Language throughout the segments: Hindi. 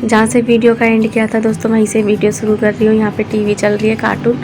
जहाँ से वीडियो का एंड किया था दोस्तों वहीं से वीडियो शुरू कर रही हूँ। यहाँ पे टीवी चल रही है कार्टून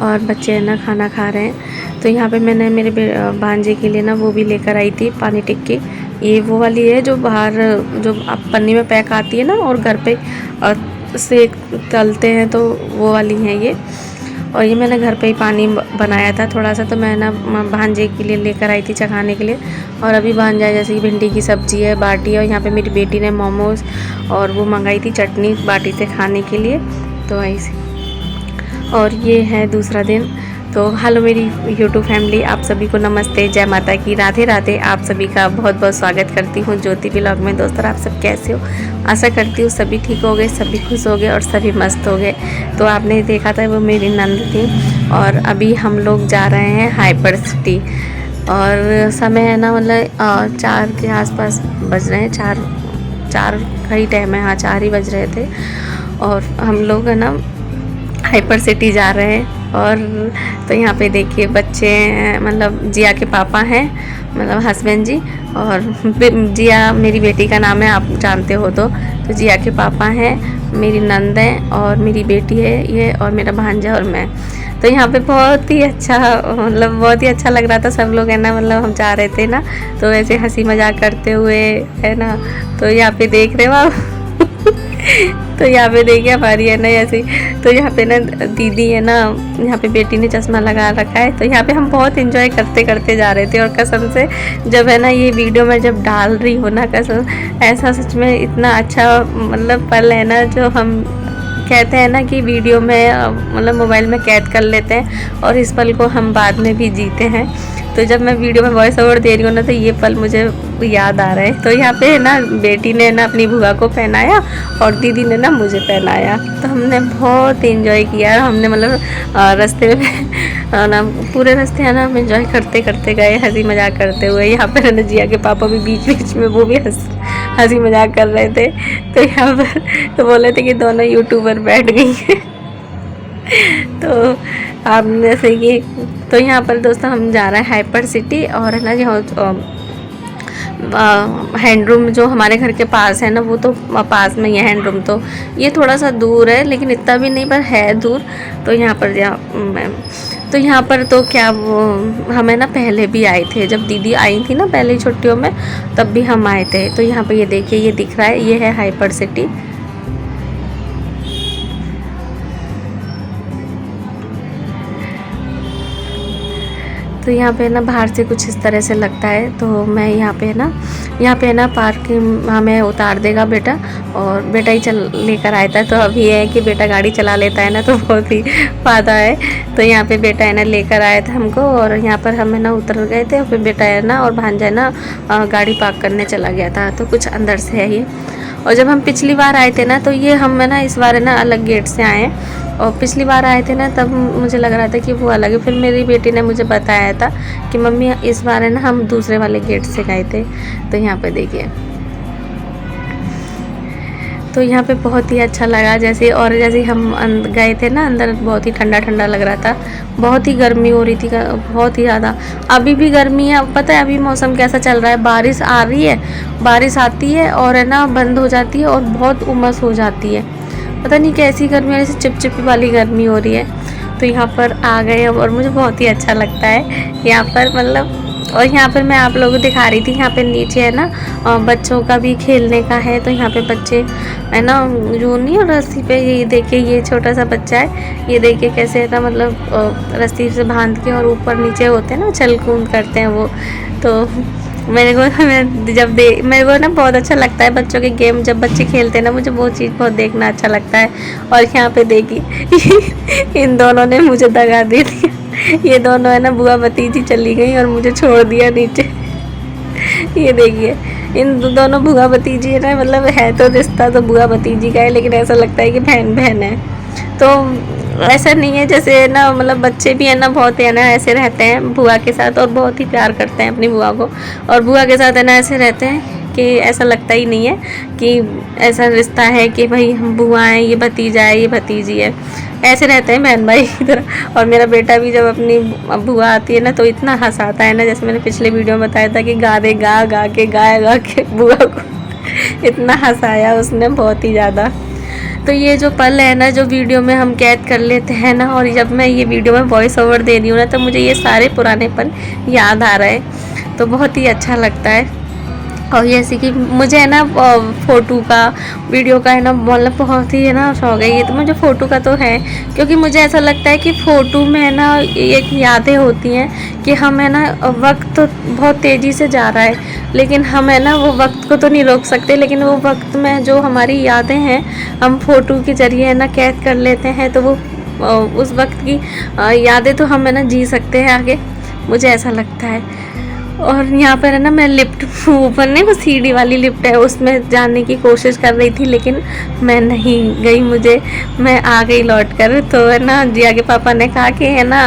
और बच्चे है ना खाना खा रहे हैं। तो यहाँ पे मैंने मेरे भांजे के लिए ना वो भी लेकर आई थी पानी टिक्की। ये वो वाली है जो बाहर जो पन्नी में पैक आती है ना और घर पे से तलते हैं, तो वो वाली हैं ये। और ये मैंने घर पे ही पानी बनाया था थोड़ा सा, तो मैं ना भांजे के लिए लेकर आई थी चखाने के लिए। और अभी भांजा जैसे कि भिंडी की सब्ज़ी है, बाटी है, और यहाँ पे मेरी बेटी ने मोमोज़ और वो मंगाई थी चटनी बाटी से खाने के लिए, तो ऐसे। और ये है दूसरा दिन। तो हेलो मेरी यूट्यूब फैमिली, आप सभी को नमस्ते, जय माता की, राधे राधे। आप सभी का बहुत बहुत स्वागत करती हूँ ज्योति व्लॉग में। दोस्तों आप सब कैसे हो? आशा करती हूँ सभी ठीक हो गए, सभी खुश हो गए और सभी मस्त हो गए। तो आपने देखा था वो मेरी नंद थी। और अभी हम लोग जा रहे हैं हाइपर सिटी। और समय है ना मतलब 4 के आसपास बज रहे हैं, 4 का ही टाइम है, हाँ 4 ही बज रहे थे। और हम लोग है ना हाइपर सिटी जा रहे हैं। और तो यहाँ पे देखिए बच्चे मतलब जिया के पापा हैं, मतलब हस्बैंड जी। और जिया मेरी बेटी का नाम है, आप जानते हो। तो जिया के पापा हैं, मेरी नंद है और मेरी बेटी है ये, और मेरा भांजा और मैं। तो यहाँ पे बहुत ही अच्छा मतलब बहुत ही अच्छा लग रहा था। सब लोग है ना मतलब हम जा रहे थे ना, तो ऐसे हंसी मजाक करते हुए है ना। तो यहाँ पे देख रहे हो आप तो यहाँ पे देखिए हमारी है ना ऐसे। तो यहाँ पे ना दीदी है ना, यहाँ पे बेटी ने चश्मा लगा रखा है। तो यहाँ पे हम बहुत एंजॉय करते करते जा रहे थे। और कसम से जब है ना ये वीडियो में जब डाल रही हो ना, कसम ऐसा सच में इतना अच्छा मतलब पल है ना, जो हम कहते हैं ना कि वीडियो में मतलब मोबाइल में कैद कर लेते हैं और इस पल को हम बाद में भी जीते हैं। तो जब मैं वीडियो में वॉइस ओवर दे रही हूँ ना, तो ये पल मुझे याद आ रहा है। तो यहाँ पे है ना बेटी ने ना अपनी बुआ को पहनाया और दीदी ने ना मुझे पहनाया। तो हमने बहुत एंजॉय किया। हमने मतलब रास्ते में ना पूरे रास्ते है ना हम एंजॉय करते करते गए, हंसी मजाक करते हुए। यहाँ पर ना जिया के पापा भी बीच बीच में वो भी हंसी मजाक कर रहे थे। तो यहाँ पर तो बोले थे कि दोनों यूट्यूबर बैठ गई हैं तो आपने से कि तो यहाँ पर दोस्तों हम जा रहे हैं हाइपर सिटी। और है ना जो हैंडरूम जो हमारे घर के पास है ना, वो तो पास में ही है हैंडरूम। तो ये थोड़ा सा दूर है, लेकिन इतना भी नहीं पर है दूर। तो यहाँ पर तो यहाँ पर तो क्या वो हमें ना पहले भी आए थे, जब दीदी आई थी ना पहले छुट्टियों में, तब भी हम आए थे। तो यहाँ पर ये देखिए ये दिख रहा है, ये है हाइपर सिटी। तो यहाँ पे ना बाहर से कुछ इस तरह से लगता है। तो मैं यहाँ पे ना पार्किंग हमें उतार देगा बेटा, और बेटा ही चल लेकर आया था। तो अभी ये है कि बेटा गाड़ी चला लेता है ना, तो बहुत ही फ़ायदा है। तो यहाँ पे बेटा है ना लेकर आया था हमको, और यहाँ पर हमें ना उतर गए थे। और फिर बेटा है ना और भांजा है ना गाड़ी पार्क करने चला गया था। तो कुछ अंदर से है ये। और जब हम पिछली बार आए थे ना, तो ये हम है ना इस बार है ना अलग गेट से आए। और पिछली बार आए थे ना तब मुझे लग रहा था कि वो अलग है। फिर मेरी बेटी ने मुझे बताया था कि मम्मी इस बार है ना हम दूसरे वाले गेट से गए थे। तो यहाँ पे देखिए, तो यहाँ पे बहुत ही अच्छा लगा। जैसे हम गए थे ना अंदर, बहुत ही ठंडा ठंडा लग रहा था। बहुत ही गर्मी हो रही थी, बहुत ही ज़्यादा। अभी भी गर्मी है। अब पता है अभी मौसम कैसा चल रहा है, बारिश आ रही है, बारिश आती है और है ना बंद हो जाती है, और बहुत उमस हो जाती है। पता नहीं कैसी गर्मी है, जैसे चिपचिपी वाली गर्मी हो रही है। तो यहाँ पर आ गए और मुझे बहुत ही अच्छा लगता है यहाँ पर मतलब। और यहाँ पर मैं आप लोगों को दिखा रही थी, यहाँ पे नीचे है ना बच्चों का भी खेलने का है। तो यहाँ पे बच्चे है ना जो नहीं और रस्सी पे, ये देखिए ये छोटा सा बच्चा है, ये देखिए कैसे है ना मतलब रस्सी से बांध के और ऊपर नीचे होते हैं ना छल कूद करते हैं वो। तो मेरे को ना बहुत अच्छा लगता है बच्चों के गेम, जब बच्चे खेलते हैं ना, मुझे वो चीज़ बहुत देखना अच्छा लगता है। और यहाँ पे देखिए इन दोनों ने मुझे दगा दे दिया। ये दोनों है ना बुआ भतीजी चली गई और मुझे छोड़ दिया नीचे। ये देखिए इन दोनों बुआ भतीजी है ना, मतलब है तो रिश्ता तो बुआ भतीजी का है, लेकिन ऐसा लगता है कि बहन बहन है। तो ऐसा नहीं है, जैसे ना मतलब बच्चे भी है ना बहुत है ना ऐसे रहते हैं बुआ के साथ, और बहुत ही प्यार करते हैं अपनी बुआ को। और बुआ के साथ है ना ऐसे रहते हैं कि ऐसा लगता ही नहीं है कि ऐसा रिश्ता है कि भाई हम बुआ हैं, ये भतीजा है, ये भतीजी है। ऐसे रहते हैं बहन भाई की तरह। और मेरा बेटा भी जब अपनी बुआ आती है ना, तो इतना हंसाता है ना, जैसे मैंने पिछले वीडियो में बताया था कि गा दे गा गा के बुआ को इतना हंसाया उसने, बहुत ही ज़्यादा। तो ये जो पल है ना, जो वीडियो में हम कैद कर लेते हैं ना, और जब मैं ये वीडियो में वॉइस ओवर दे रही हूँ ना, तो मुझे ये सारे पुराने पल याद आ रहे हैं। तो बहुत ही अच्छा लगता है। और जैसे कि मुझे है ना फ़ोटो का, वीडियो का है ना, मतलब बहुत ही है ना शौक है। ये तो मुझे फ़ोटो का तो है, क्योंकि मुझे ऐसा लगता है कि फ़ोटो में है ना एक यादें होती हैं कि हम है ना, वक्त तो बहुत तेज़ी से जा रहा है, लेकिन हम है ना वो वक्त को तो नहीं रोक सकते, लेकिन वो वक्त में जो हमारी यादें हैं हम फ़ोटो के ज़रिए है ना कैद कर लेते हैं, तो वो उस वक्त की यादें तो हम है ना जी सकते हैं आगे, मुझे ऐसा लगता है। और यहाँ पर है ना, मैं लिफ्ट ऊपर नहीं, वो सीढ़ी वाली लिफ्ट है, उसमें जाने की कोशिश कर रही थी, लेकिन मैं नहीं गई, मैं आ गई लौट कर। तो है ना, जिया के पापा ने कहा कि है ना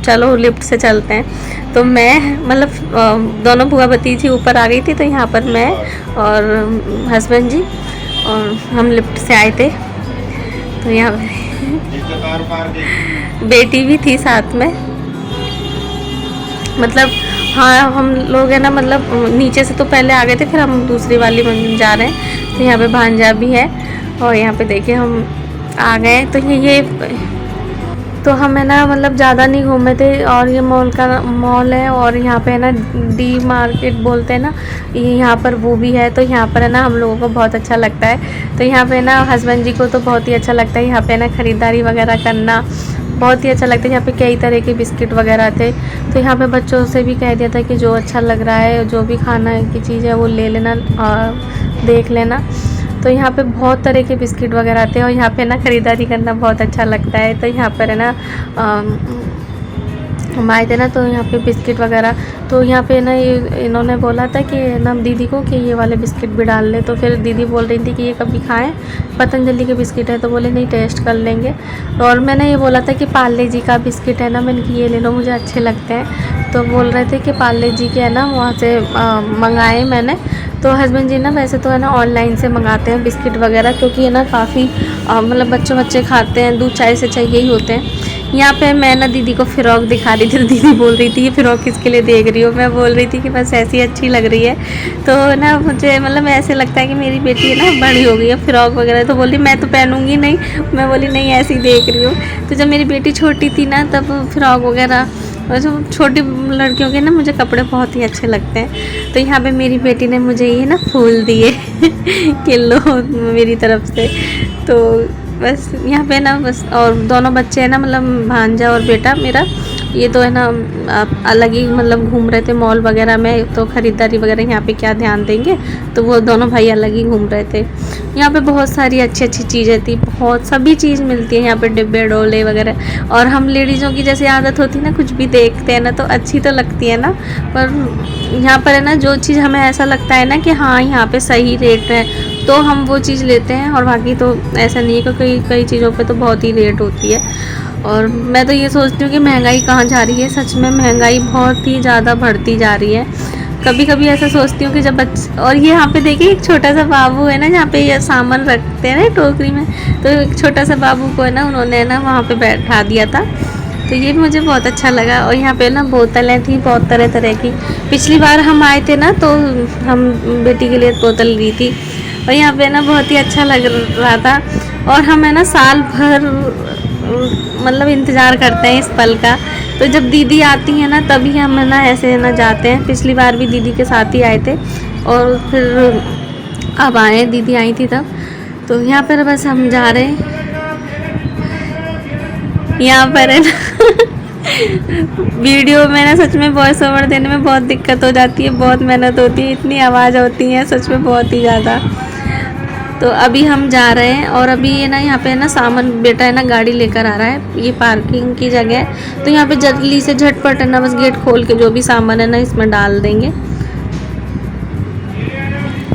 चलो लिफ्ट से चलते हैं। तो मैं मतलब दोनों बुआ भतीजी ऊपर आ गई थी, तो यहाँ पर मैं और हस्बैंड जी और हम लिफ्ट से आए थे। तो यहाँ बेटी भी थी साथ में, मतलब हाँ हम लोग है ना, मतलब नीचे से तो पहले आ गए थे, फिर हम दूसरी वाली मंजिल जा रहे हैं। तो यहाँ पे भांजा भी है, और यहाँ पे देखिए हम आ गए। तो ये तो हम है ना, मतलब ज़्यादा नहीं घूमे थे, और ये मॉल है, और यहाँ पे है ना डी मार्केट बोलते हैं ना, ये यहाँ पर वो भी है। तो यहाँ पर है ना हम लोगों को बहुत अच्छा लगता है। तो यहाँ पे ना हस्बैंड जी को तो बहुत ही अच्छा लगता है यहाँ पे ना ख़रीदारी वगैरह करना, बहुत ही अच्छा लगता है। यहाँ पे कई तरह के बिस्किट वगैरह थे, तो यहाँ पे बच्चों से भी कह दिया था कि जो अच्छा लग रहा है, जो भी खाना की चीज़ है वो ले लेना और देख लेना। तो यहाँ पे बहुत तरह के बिस्किट वगैरह थे, और यहाँ पे ना ख़रीदारी करना बहुत अच्छा लगता है। तो यहाँ पर है ना हम आए थे ना, तो यहाँ पे बिस्किट वगैरह, तो यहाँ पे ना ये इन्होंने बोला था कि ना दीदी को कि ये वाले बिस्किट भी डाल ले। तो फिर दीदी बोल रही थी कि ये कभी खाएं, पतंजलि के बिस्किट है, तो बोले नहीं टेस्ट कर लेंगे। और मैंने ये बोला था कि पार्ले जी का बिस्किट है ना, मैंने कि ये ले लो, मुझे अच्छे लगते हैं। तो बोल रहे थे कि पार्ले जी के है ना वहाँ से मंगाए मैंने। तो हस्बैंड जी ना वैसे तो है ना ऑनलाइन से मंगाते हैं बिस्किट वगैरह, क्योंकि है ना काफ़ी मतलब बच्चे खाते हैं, दूध चाय से चाहिए ही होते हैं। यहाँ पे मैं ना दीदी को फ़्रॉक दिखा रही थी, तो दीदी बोल रही थी ये फ़्रॉक किसके लिए देख रही हो। मैं बोल रही थी कि बस ऐसी अच्छी लग रही है। तो ना मुझे मतलब ऐसे लगता है कि मेरी बेटी है ना बड़ी हो गई है, फ़्रॉक वगैरह। तो बोली मैं तो पहनूंगी नहीं, मैं बोली नहीं ऐसी देख रही हूँ। तो जब मेरी बेटी छोटी थी ना, तब फ़्रॉक वगैरह, और जो छोटी लड़कियों के ना मुझे कपड़े बहुत ही अच्छे लगते हैं। तो यहाँ पे मेरी बेटी ने मुझे ये ना फूल दिए कि लो मेरी तरफ से। तो बस यहाँ पे ना बस, और दोनों बच्चे हैं ना, मतलब भांजा और बेटा मेरा, ये तो है ना अलग ही मतलब घूम रहे थे मॉल वगैरह में। तो ख़रीदारी वगैरह यहाँ पे क्या ध्यान देंगे, तो वो दोनों भाई अलग ही घूम रहे थे। यहाँ पे बहुत सारी अच्छी अच्छी चीज़ें थी, बहुत सभी चीज़ मिलती है यहाँ पे, डिब्बे डोले वगैरह। और हम लेडीज़ों की जैसे आदत होती है ना, कुछ भी देखते हैं ना तो अच्छी तो लगती है ना, पर यहाँ पर है ना जो चीज़ हमें ऐसा लगता है ना कि हाँ यहाँ पे सही रेट है, तो हम वो चीज़ लेते हैं। और बाकी तो ऐसा नहीं है, क्योंकि कई चीज़ों पे तो बहुत ही रेट होती है। और मैं तो ये सोचती हूँ कि महंगाई कहाँ जा रही है, सच में महंगाई बहुत ही ज़्यादा बढ़ती जा रही है। कभी कभी ऐसा सोचती हूँ कि जब और ये यहाँ पे देखिए एक छोटा सा बाबू है ना, जहाँ पे ये सामान रखते हैं ना टोकरी में, तो एक छोटा सा बाबू को है ना उन्होंने ना वहाँ पे बैठा दिया था। तो ये भी मुझे बहुत अच्छा लगा। और यहाँ पे ना बोतलें थी बहुत तरह तरह की। पिछली बार हम आए थे ना, तो हम बेटी के लिए बोतल ली थी, और यहाँ पे ना बहुत ही अच्छा लग रहा था। और हम है ना साल भर मतलब इंतज़ार करते हैं इस पल का। तो जब दीदी आती है ना, तभी हम है ना ऐसे ना जाते हैं। पिछली बार भी दीदी के साथ ही आए थे, और फिर अब आए, दीदी आई थी तब। तो यहाँ पर बस हम जा रहे हैं। यहाँ पर है ना वीडियो में ना सच में वॉइस ओवर देने में बहुत दिक्कत हो जाती है, बहुत मेहनत होती है, इतनी आवाज़ होती है सच में बहुत ही ज़्यादा। तो अभी हम जा रहे हैं, और अभी ये ना यहाँ पे ना सामान बेटा है ना गाड़ी लेकर आ रहा है, ये पार्किंग की जगह है। तो यहाँ पे जल्दी से झटपट है ना बस गेट खोल के जो भी सामान है ना इसमें डाल देंगे।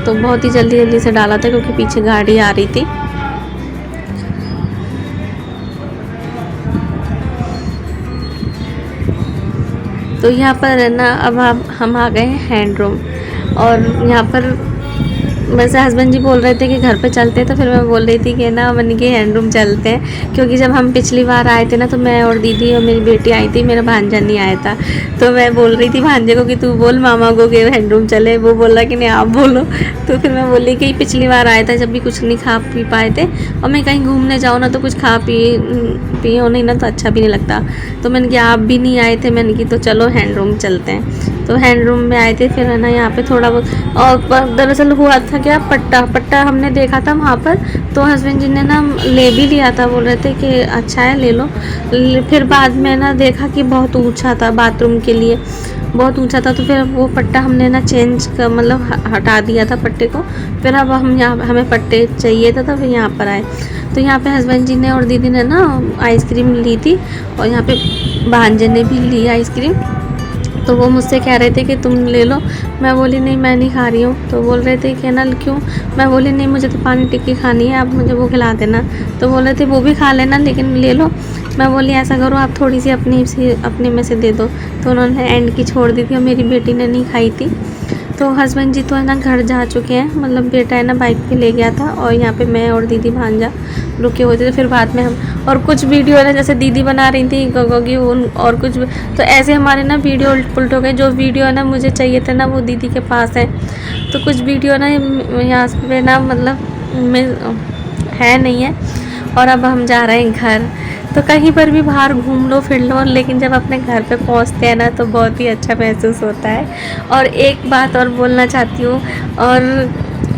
तो बहुत ही जल्दी से डाला था, क्योंकि पीछे गाड़ी आ रही थी। तो यहाँ पर है ना अब हम आ गए हैं हैंड रूम, और यहाँ पर वैसे हस्बैंड जी बोल रहे थे कि घर पे चलते हैं, तो फिर मैं बोल रही थी कि ना मन के हैंड रूम चलते हैं, क्योंकि जब हम पिछली बार आए थे ना तो मैं और दीदी और मेरी बेटी आई थी, मेरा भांजा नहीं आया था। तो मैं बोल रही थी भांजे को कि तू बोल मामा को कि हैंड रूम चले, वो बोल रहा कि नहीं आप बोलो। तो फिर मैं बोली कि पिछली बार आया था जब भी कुछ नहीं खा पी पाए थे, और मैं कहीं घूमने जाऊँ ना तो कुछ खा पी हो नहीं ना तो अच्छा भी नहीं लगता। तो मैंने कि आप भी नहीं आए थे, मैंने कि तो चलो हैंड रूम चलते हैं। तो हैंड रूम में आए थे, फिर है ना यहाँ पे थोड़ा बहुत, और दरअसल हुआ था क्या, पट्टा हमने देखा था वहाँ पर, तो हस्बैंड जी ने ना ले भी लिया था, बोल रहे थे कि अच्छा है ले लो। फिर बाद में ना देखा कि बहुत ऊंचा था, बाथरूम के लिए बहुत ऊंचा था, तो फिर वो पट्टा हमने ना चेंज कर मतलब हटा दिया था पट्टे को। फिर अब हम यहाँ हमें पट्टे चाहिए था, तो फिर यहाँ पर आए। तो यहाँ पे हस्बैंड जी ने और दीदी ने ना आइसक्रीम ली थी, और यहाँ पे भांजे ने भी ली आइसक्रीम। तो वो मुझसे कह रहे थे कि तुम ले लो, मैं बोली नहीं मैं नहीं खा रही हूँ। तो बोल रहे थे कि ना क्यों, मैं बोली नहीं मुझे तो पानी टिक्की खानी है, आप मुझे वो खिला देना। तो बोल रहे थे वो भी खा लेना लेकिन ले लो। मैं बोली ऐसा करो आप थोड़ी सी अपने में से दे दो। तो उन्होंने एंड की छोड़ दी थी और मेरी बेटी ने नहीं खाई थी। तो हस्बैंड जी तो है ना घर जा चुके हैं, मतलब बेटा है ना बाइक पे ले गया था, और यहाँ पे मैं और दीदी भांजा रुके हुए थे। फिर बाद में हम और कुछ वीडियो है ना, जैसे दीदी बना रही थी गोगी उन और कुछ, तो ऐसे हमारे ना वीडियो उल्ट पुलट हो गए। जो वीडियो है ना मुझे चाहिए था ना वो दीदी के पास है, तो कुछ वीडियो ना यहाँ पे ना मतलब है नहीं है। और अब हम जा रहे हैं घर। तो कहीं पर भी बाहर घूम लो फिर लो, लेकिन जब अपने घर पे पहुंचते हैं ना तो बहुत ही अच्छा महसूस होता है। और एक बात और बोलना चाहती हूँ, और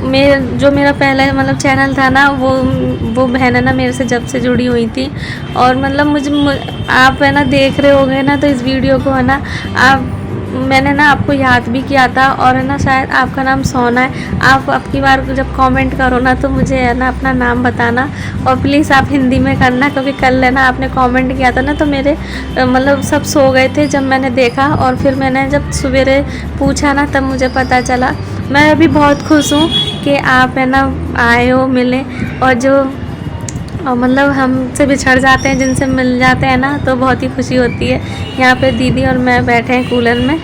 मेरा पहला मतलब चैनल था ना, वो बहन है ना मेरे से जब से जुड़ी हुई थी, और मतलब आप है ना देख रहे होगे ना, तो इस वीडियो को है ना मैंने ना आपको याद भी किया था, और है ना शायद आपका नाम सोना है। आप आपकी बार जब कमेंट करो ना तो मुझे है ना अपना नाम बताना, और प्लीज़ आप हिंदी में करना, क्योंकि कल है ना आपने कमेंट किया था ना तो मेरे मतलब सब सो गए थे जब मैंने देखा, और फिर मैंने जब सवेरे पूछा ना तब मुझे पता चला। मैं अभी बहुत खुश हूँ कि आप है ना आए हो, मिले, और जो मतलब हमसे बिछड़ जाते हैं जिनसे मिल जाते हैं ना तो बहुत ही खुशी होती है। यहाँ पे दीदी और मैं बैठे हैं कूलर में।